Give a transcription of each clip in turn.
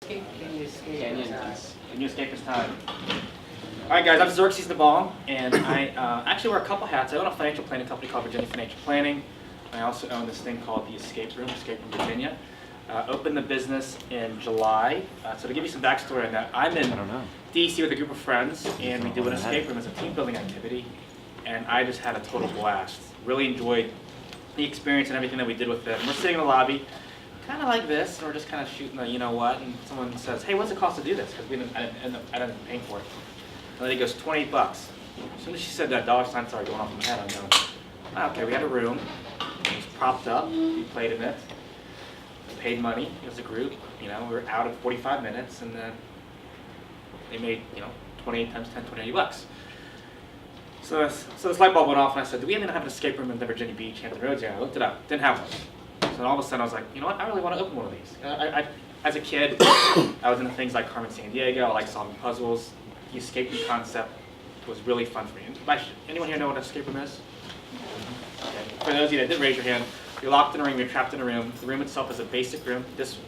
Can you escape? Can you escape this time? All right, guys, I'm Xerxes the Bomb, and I actually wear a couple hats. I own a financial planning company called Virginia Financial Planning. I also own this thing called the Escape Room Virginia. Opened the business in July. So to give you some backstory on that, I'm in DC with a group of friends, and we do an escape room as a team building activity, and I just had a total blast. Really enjoyed the experience and everything that we did with it. And we're sitting in the lobby, kind of like this, and we're just kind of shooting the you know what, and someone says, hey, what's it cost to do this? Because I didn't end up paying for it. And then he goes, $28. As soon as she said that, dollar sign started going off in my head. I'm going, okay, we had a room. It was propped up. We played in it. We paid money as a group. You know, we were out in 45 minutes, and then they made, 28 times 10, $20. So this light bulb went off, and I said, do we even have an escape room in the Virginia Beach, Hampton Roads area? I looked it up. Didn't have one. So then all of a sudden, I was like, you know what? I really want to open one of these. As a kid, I was into things like Carmen Sandiego. I like solving puzzles. The escape room concept was really fun for me. Anyone here know what an escape room is? Okay. For those of you that didn't raise your hand, you're locked in a room, you're trapped in a room. The room itself is a basic room. This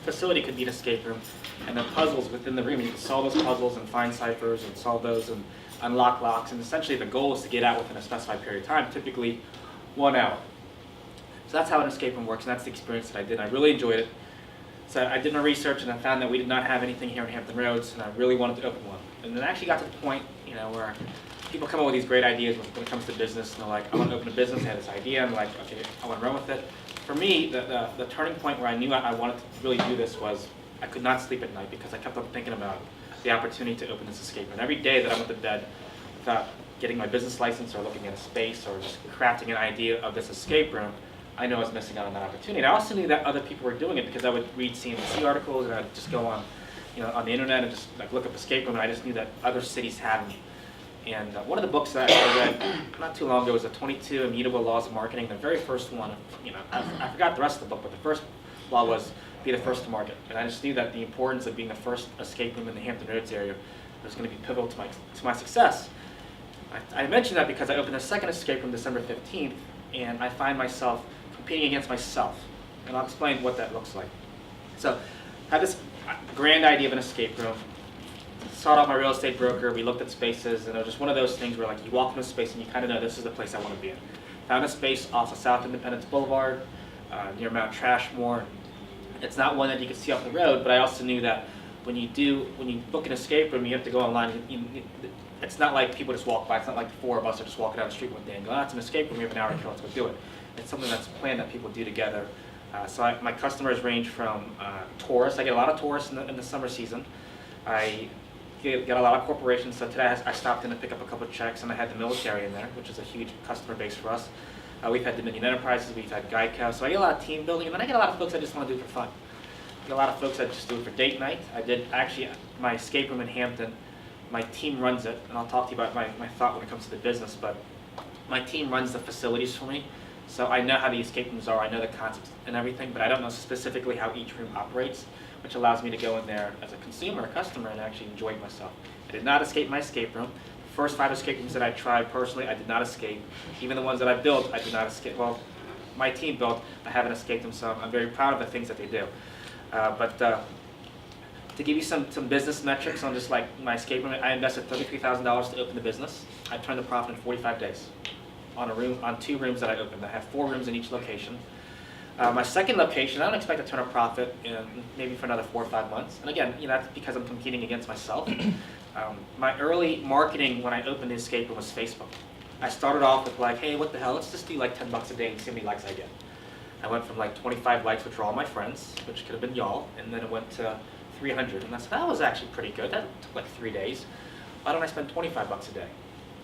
facility could be an escape room. And then puzzles within the room. And you can solve those puzzles and find ciphers and solve those and unlock locks. And essentially the goal is to get out within a specified period of time, typically 1 hour. So that's how an escape room works, and that's the experience that I did. I really enjoyed it. So I did my research, and I found that we did not have anything here in Hampton Roads, and I really wanted to open one. And then I actually got to the point, where people come up with these great ideas when it comes to business, and they're like, I want to open a business. I had this idea. I'm like, okay, I want to run with it. For me, the turning point where I knew I wanted to really do this was I could not sleep at night because I kept on thinking about the opportunity to open this escape room. Every day that I went to bed without getting my business license or looking at a space or just crafting an idea of this escape room, I know I was missing out on that opportunity. And I also knew that other people were doing it because I would read CNBC articles and I'd just go on, on the internet and just look up escape room. And I just knew that other cities had them. And one of the books that I read not too long ago was the 22 Immutable Laws of Marketing. The very first one, I forgot the rest of the book, but the first law was be the first to market. And I just knew that the importance of being the first escape room in the Hampton Roads area was going to be pivotal to my success. I mentioned that because I opened a second escape room December 15th, and I find myself competing against myself, and I'll explain what that looks like. So I had this grand idea of an escape room, sought out my real estate broker, we looked at spaces, and it was just one of those things where you walk into a space and you kind of know this is the place I want to be in. Found a space off of South Independence Boulevard, near Mount Trashmore. It's not one that you can see off the road, but I also knew that when you book an escape room, you have to go online. It's not like people just walk by. It's not like the four of us are just walking down the street one day and go, it's an escape room, we have an hour to kill, let's go do it. It's something that's planned that people do together. My customers range from tourists. I get a lot of tourists in the summer season. I get a lot of corporations. So today I stopped in to pick up a couple of checks, and I had the military in there, which is a huge customer base for us. We've had Dominion Enterprises, we've had Geico. So I get a lot of team building, and then I get a lot of folks that just want to do it for fun. I get a lot of folks that just do it for date night. I did actually my escape room in Hampton. My team runs it, and I'll talk to you about my thought when it comes to the business, but my team runs the facilities for me. So I know how the escape rooms are, I know the concepts and everything, but I don't know specifically how each room operates, which allows me to go in there as a consumer, a customer, and actually enjoy it myself. I did not escape my escape room. The first 5 escape rooms that I tried personally, I did not escape. Even the ones that I built, I did not escape. Well, my team built, I haven't escaped them, so I'm very proud of the things that they do. But to give you some business metrics on just like my escape room, I invested $33,000 to open the business. I turned the profit in 45 days. On 2 rooms that I opened. I have 4 rooms in each location. My second location, I don't expect to turn a profit in maybe for another 4 or 5 months. And again, that's because I'm competing against myself. My early marketing when I opened the escape room was Facebook. I started off with like, hey, what the hell? Let's just do like $10 a day and see how many likes I get. I went from like 25 likes, which were all my friends, which could have been y'all, and then it went to 300. And I said, that was actually pretty good. That took like 3 days. Why don't I spend $25 a day?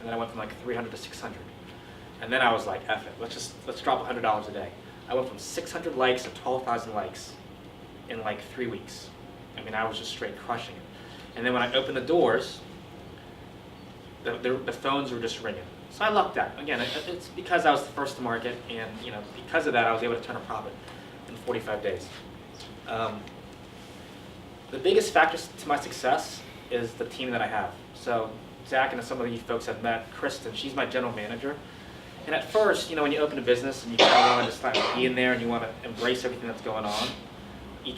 And then I went from like 300 to 600. And then I was like, F it, let's drop $100 a day. I went from 600 likes to 12,000 likes in like 3 weeks. I mean, I was just straight crushing it. And then when I opened the doors, the phones were just ringing. So I lucked out. Again, it's because I was the first to market, and because of that, I was able to turn a profit in 45 days. The biggest factor to my success is the team that I have. So Zach and some of you folks have met. Kristen, she's my general manager. And at first, when you open a business and you kind of want to just be in there and you want to embrace everything that's going on, you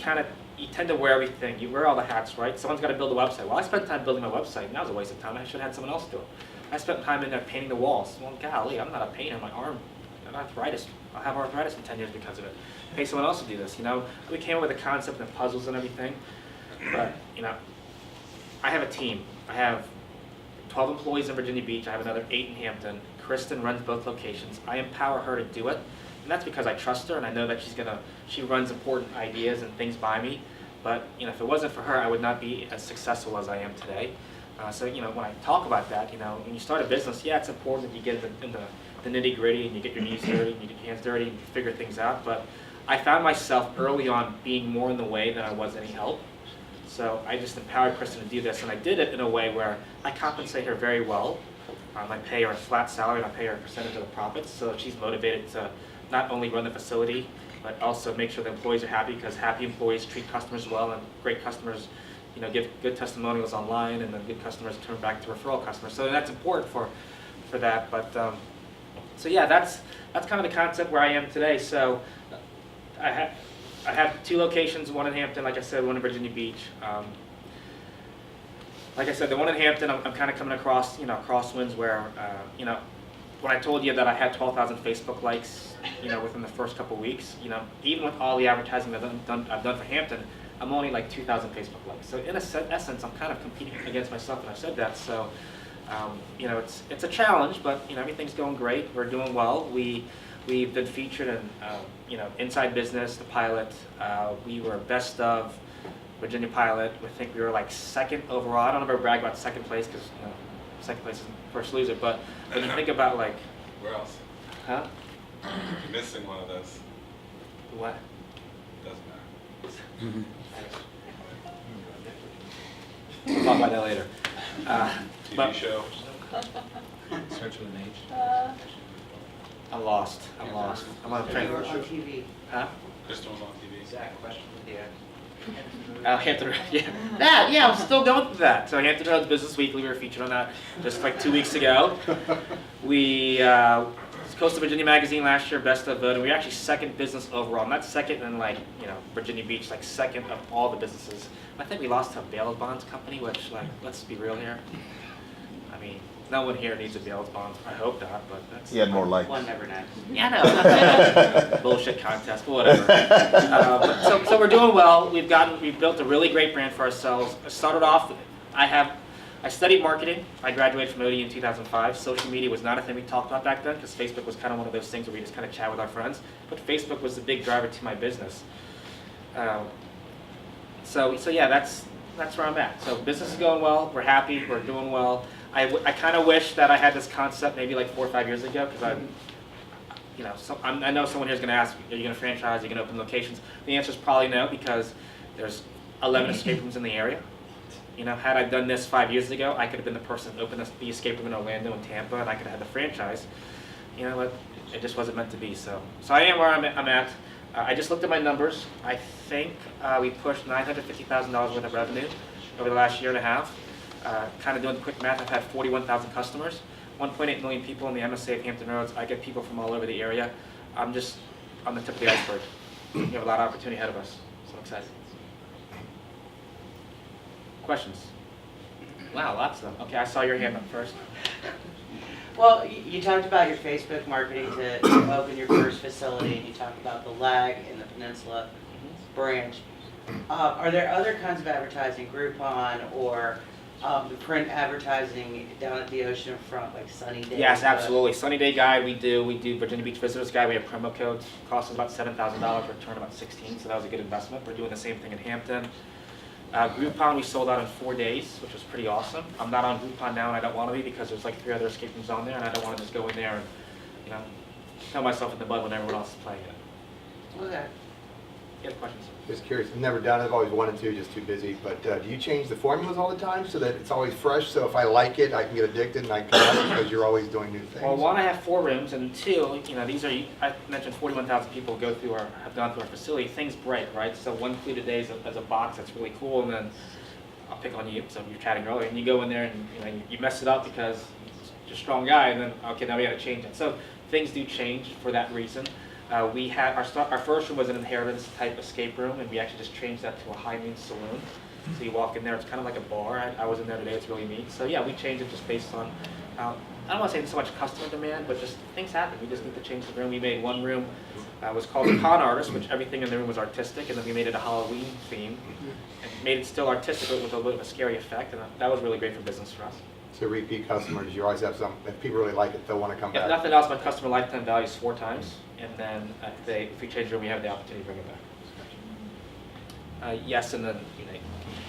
you tend to wear everything. You wear all the hats, right? Someone's got to build a website. Well, I spent time building my website, and that was a waste of time. I should have had someone else do it. I spent time in there painting the walls. Well, golly, I'm not a painter. My arm, I have arthritis. I'll have arthritis in 10 years because of it. Pay someone else to do this, you know? We came up with the concept and the puzzles and everything, but, you know, I have a team. I have 12 employees in Virginia Beach. I have another 8 in Hampton. Kristen runs both locations. I empower her to do it, and that's because I trust her and I know that she runs important ideas and things by me. But you know, if it wasn't for her, I would not be as successful as I am today. So you know, when I talk about that, you know, when you start a business, yeah, it's important that you get in the nitty gritty and you get your knees dirty and you get your hands dirty and you figure things out. But I found myself early on being more in the way than I was any help. So I just empowered Kristen to do this, and I did it in a way where I compensate her very well. I pay her a flat salary and I pay her a percentage of the profits, so she's motivated to not only run the facility, but also make sure the employees are happy, because happy employees treat customers well, and great customers, you know, give good testimonials online, and then good customers turn back to referral customers. So that's important for that. But so yeah, that's kind of the concept where I am today. So I have 2 locations, one in Hampton, like I said, one in Virginia Beach. Like I said, the one in Hampton, I'm kind of coming across, you know, crosswinds where, you know, when I told you that I had 12,000 Facebook likes, you know, within the first couple of weeks, you know, even with all the advertising I've done for Hampton, I'm only like 2,000 Facebook likes. So in essence, I'm kind of competing against myself, and I've said that. So, you know, it's a challenge, but you know, everything's going great. We're doing well. We've been featured in, you know, Inside Business, The Pilot. We were best of Virginia Pilot. I think we were like 2nd overall. I don't ever brag about 2nd place because, you know, 2nd place is first loser. But when you think about like, where else? huh? You're missing one of those. What? Doesn't matter. We'll talk about that later. TV show. Starts with an H. I'm lost. I'm on a train. On TV. Huh? Kristen was on TV. Zach, question for you. Hampton Roads, yeah, I'm still going through that. So Hampton Roads Business Weekly, we were featured on that just like 2 weeks ago. We Coastal Virginia Magazine last year, best of vote, and we were actually 2nd business overall. Not 2nd in like, you know, Virginia Beach, like 2nd of all the businesses. I think we lost to a bail bonds company, which, like, let's be real here. I mean, no one here needs a bail bonds. I hope not, but that's. He had more likes. One never knows. Yeah, I know. Bullshit contest, but whatever. But so we're doing well. We've built a really great brand for ourselves. I started off, I studied marketing. I graduated from OD in 2005. Social media was not a thing we talked about back then, because Facebook was kind of one of those things where we just kind of chat with our friends. But Facebook was the big driver to my business. So yeah, that's where I'm at. So business is going well. We're happy. We're doing well. I kind of wish that I had this concept maybe like 4 or 5 years ago, because you know, I know someone here is going to ask, are you going to franchise? Are you going to open locations? The answer is probably no, because there's 11 escape rooms in the area. You know, had I done this 5 years ago, I could have been the person that opened the escape room in Orlando and Tampa, and I could have had the franchise. You know, but it just wasn't meant to be. So I am where I'm at. I just looked at my numbers. I think we pushed $950,000 worth of revenue over the last year and a half. Kind of doing the quick math, I've had 41,000 customers, 1.8 million people in the MSA of Hampton Roads. I get people from all over the area. I'm just on the tip of the iceberg. We have a lot of opportunity ahead of us, so I'm excited. Questions? Wow, lots of them. Okay, I saw your hand up first. Well, you talked about your Facebook marketing to open your first facility, and you talked about the lag in the Peninsula branch. Are there other kinds of advertising, Groupon or the print advertising down at the oceanfront, like Sunny Day? Yes, absolutely. Sunny Day Guide, we do Virginia Beach Visitors Guide. We have promo codes. Cost us about $7,000, return about $16,000, so that was a good investment. We're doing the same thing in Hampton. Groupon we sold out in 4 days, which was pretty awesome. I'm not on Groupon now, and I don't want to be, because there's like 3 other escape rooms on there, and I don't want to just go in there and, you know, throw myself in the mud when everyone else is playing it. Okay. You have questions? Just curious, I've never done it, I've always wanted to, just too busy, but do you change the formulas all the time so that it's always fresh, so if I like it, I can get addicted and I can, because you're always doing new things? Well, 1, I have 4 rooms, and 2, you know, these are, I mentioned 41,000 people have gone through our facility. Things break, right? So one food a day is a box that's really cool, and then I'll pick on you, so you're chatting earlier, and you go in there and, you know, you mess it up because you're a strong guy, and then, okay, now we gotta change it. So things do change for that reason. We had, our first room was an inheritance type escape room, and we actually just changed that to a high noon saloon. So you walk in there, it's kind of like a bar. I was in there today, it's really neat. So yeah, we changed it just based on, I don't want to say so much customer demand, but just things happen. We just need to change the room. We made one room, was called the Con Artist, which everything in the room was artistic, and then we made it a Halloween theme. And made it still artistic, but with a little bit of a scary effect, and that was really great for business for us. So repeat customers, you always have some, if people really like it, they'll want to come If back. nothing else, my customer lifetime value is 4 times, and then if we change the room, we have the opportunity to bring it back. Yes, and then,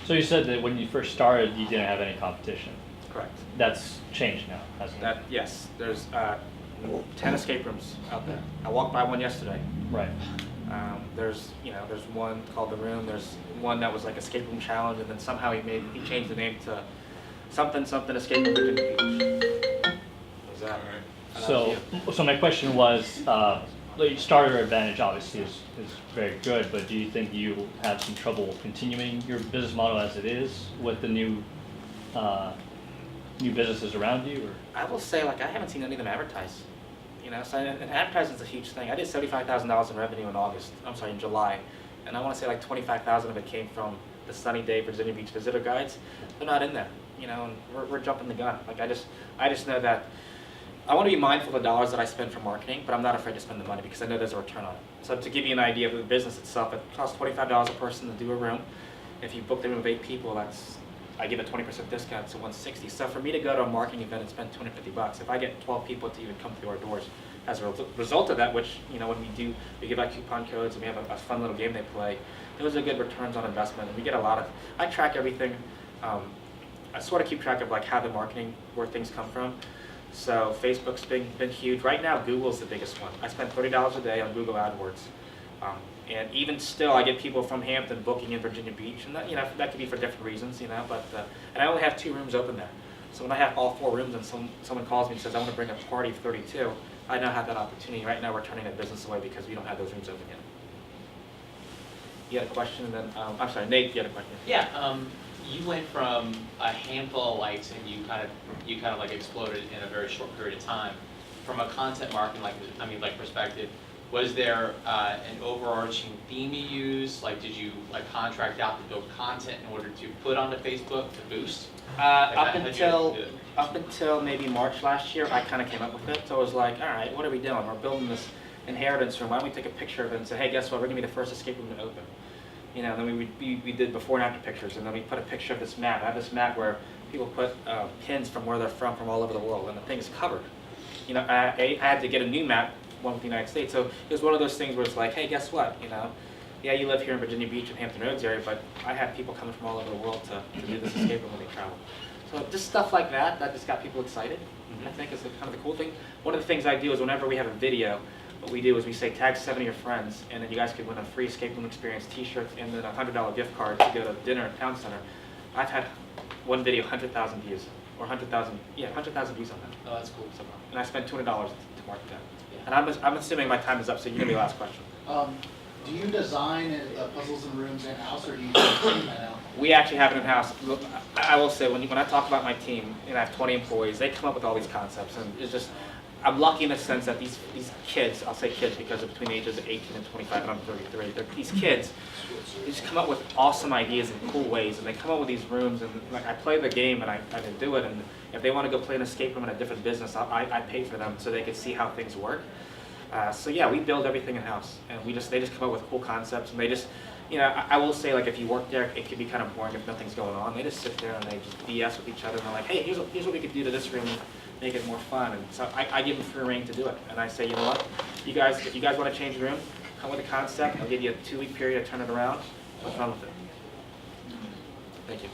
So you said that when you first started, you didn't have any competition. correct. That's changed now, hasn't it? Yes, there's 10 escape rooms out there. I walked by one yesterday. Right. There's one called The Room. There's one that was like Escape Room Challenge, and then somehow he changed the name to something Escape Room Virginia Beach. Was that? So my question was, the starter advantage obviously is very good, but do you think you have some trouble continuing your business model as it is with the new businesses around you? Or? I will say, like, I haven't seen any of them advertise. So and advertising's a huge thing. I did $75,000 in revenue in July, and I want to say like 25,000 of it came from the Sunny Day Virginia Beach visitor guides. They're not in there, and we're jumping the gun. Like I just know that I want to be mindful of the dollars that I spend for marketing, but I'm not afraid to spend the money because I know there's a return on it. So to give you an idea of the business itself, it costs $25 a person to do a room. If you book the room with 8 people, I give a 20% discount to $160. So for me to go to a marketing event and spend $250, if I get 12 people to even come through our doors, as a result of that, which when we give out coupon codes and we have a fun little game they play, those are good returns on investment, and we get a lot of. I track everything. I sort of keep track of like how the marketing, where things come from. So Facebook's been huge. Right now, Google's the biggest one. I spend $30 a day on Google AdWords. And even still, I get people from Hampton booking in Virginia Beach, and that could be for different reasons, but and I only have 2 rooms open there. So when I have all 4 rooms and someone calls me and says, I want to bring a party of 32, I now have that opportunity. Right now, we're turning that business away because we don't have those rooms open yet. You had a question, and then, I'm sorry, Nate, you had a question. Yeah, you went from a handful of likes and you kind of like exploded in a very short period of time. From a content marketing, perspective, was there an overarching theme you used? Like, did you contract out to build content in order to put onto Facebook to boost? Up until maybe March last year, I kind of came up with it. So I was like, all right, what are we doing? We're building this inheritance room. Why don't we take a picture of it and say, hey, guess what? We're going to be the first escape room to open. Then we did before and after pictures, and then we put a picture of this map. I have this map where people put pins from where they're from all over the world, and the thing's covered. I had to get a new map, one with the United States. So it was one of those things where it's like, hey, guess what? Yeah, you live here in Virginia Beach and Hampton Roads area, but I have people coming from all over the world to do this escape room when they travel. So just stuff like that just got people excited. I think is kind of the cool thing. One of the things I do is whenever we have a video, what we do is we say tag 7 of your friends, and then you guys could win a free escape room experience T-shirt and then a $100 gift card to go to dinner at Town Center. I've had one video 100,000 views, or 100,000 views on that. Oh, that's cool. So, and I spent $200 to market that. Yeah. And I'm assuming my time is up, so you can be the last question. Do you design puzzles and rooms in-house, or do you team that out? We actually have it in-house. Look, I will say, when I talk about my team, and I have 20 employees, they come up with all these concepts, and it's just, I'm lucky in the sense that these kids, I'll say kids because they're between the ages of 18 and 25, and I'm 33, these kids, they just come up with awesome ideas in cool ways, and they come up with these rooms, and I play the game, and I do it, and if they want to go play an escape room in a different business, I pay for them so they can see how things work. So yeah, we build everything in-house, and they just come up with cool concepts, and they just, I will say, if you work there, it can be kind of boring if nothing's going on. They just sit there and they just BS with each other, and they're like, hey, here's what we could do to this room, make it more fun. And so I give them free rein to do it, and I say, you know what, if you guys want to change the room, come with a concept. I'll give you a 2-week period to turn it around. Have fun with it. Thank you.